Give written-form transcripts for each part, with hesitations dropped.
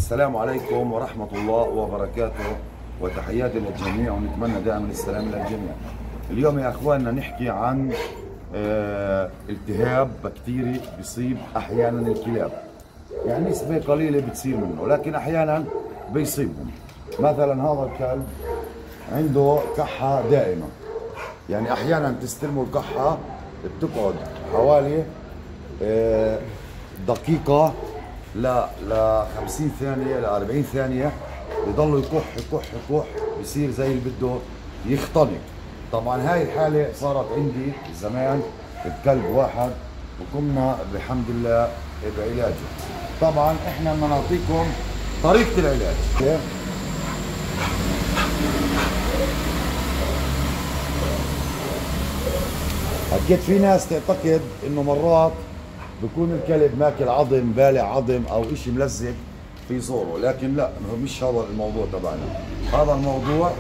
السلام عليكم ورحمة الله وبركاته، وتحياتي للجميع، ونتمنى دائما السلام للجميع. اليوم يا اخواننا نحكي عن التهاب بكتيري بيصيب احيانا الكلاب، يعني نسبة قليلة بتصير منه لكن احيانا بيصيبهم. مثلا هذا الكلب عنده كحة دائمة، يعني احيانا تستلموا الكحة بتقعد حوالي دقيقة ل 50 ثانية ل 40 ثانية، بضلوا يكح يكح يكح، بصير زي اللي بده يختنق. طبعا هاي الحالة صارت عندي زمان بكلب واحد، وقمنا بحمد الله بعلاجه. طبعا احنا بدنا نعطيكم طريقة العلاج. اكيد في ناس تعتقد انه مرات بكون الكلب ماكل عظم، بالع عظم او اشي ملزق في زوره، لكن لا، مش هذا الموضوع تبعنا. هذا الموضوع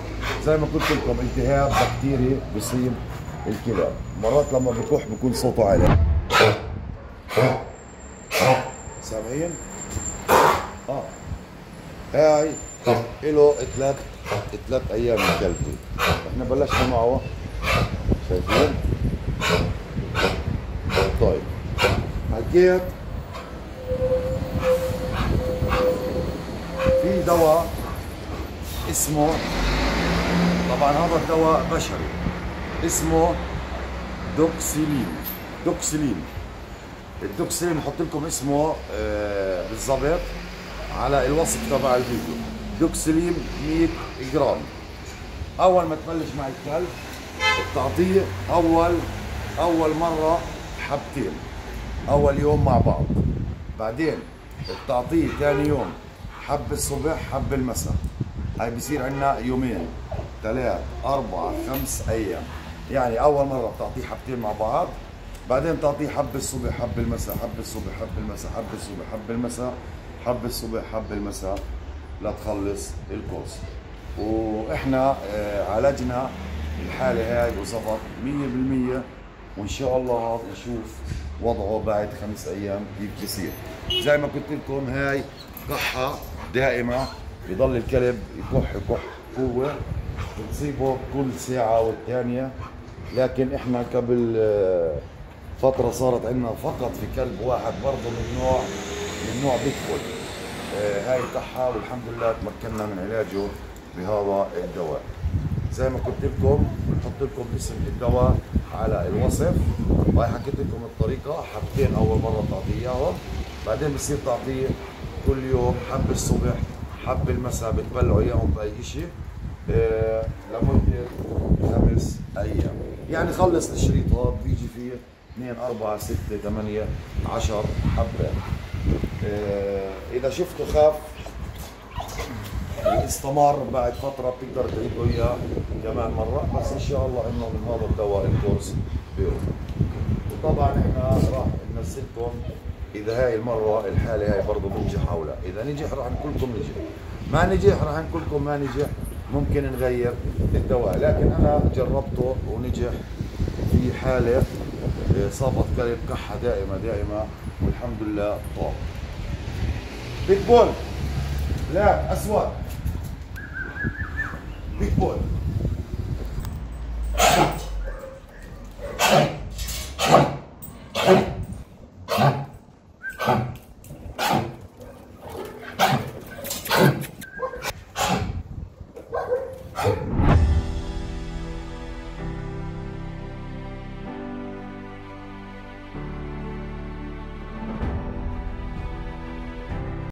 زي ما قلت لكم التهاب بكتيري بصيب الكلاب. مرات لما بكح بكون صوته عالي. سامعين؟ هاي له ثلاث ايام الكلب دي. احنا بلشنا معه، شايفين؟ طيب حكيت في دواء اسمه، طبعا هذا الدواء بشري اسمه دوكسيلين. الدوكسيلين بحط لكم اسمه بالضبط على الوصف تبع الفيديو. دوكسيلين 100 جرام. اول ما تبلش مع الكلب بتعطيه اول مره حبتين اول يوم مع بعض، بعدين بتعطيه ثاني يوم حب الصبح حب المساء. هاي بصير عندنا يومين 3 4 5 ايام، يعني اول مره بتعطيه حبتين مع بعض، بعدين تعطيه حب الصبح حب المساء، حب الصبح حب المساء، حب الصبح حب المساء، حب الصبح حب المساء، لتخلص الكورس. واحنا عالجنا الحاله هاي وظبط 100%، وان شاء الله نشوف وضعه بعد 5 ايام كيف بصير. زي ما قلت لكم هاي كحة دائمة، بضل الكلب يكح يكح قوة، بتصيبه كل ساعة والثانية. لكن احنا قبل فترة صارت عندنا فقط في كلب واحد برضه من نوع بيتبول هاي كحة، والحمد لله تمكنا من علاجه بهذا الدواء. زي ما قلت لكم بنحط لكم اسم الدواء على الوصف، وهي حكيت لكم الطريقة. حبتين أول مرة تعطيه إياهم، بعدين بصير تعطيه كل يوم حب الصبح حب المساء، بتبلعوا إياهم بأي شيء لمدة 5 أيام. يعني خلص الشريط هذا بيجي فيه 2 4 6 8 10 حبات. إذا شفته خاف واستمر بعد فترة بتقدر تعيدوا اياه كمان مرة، بس ان شاء الله انه من هذا الدواء الكورس بيروح. وطبعا احنا راح ننزلكم اذا هاي المرة الحالة هاي برضه بنجح او لا. اذا نجح راح نقول لكم نجح، ما نجح راح نقول لكم ما نجح، ممكن نغير الدواء. لكن انا جربته ونجح في حالة صابت كلب كحة دائمة والحمد لله طاب. بيتبول لا اسود، بيتبول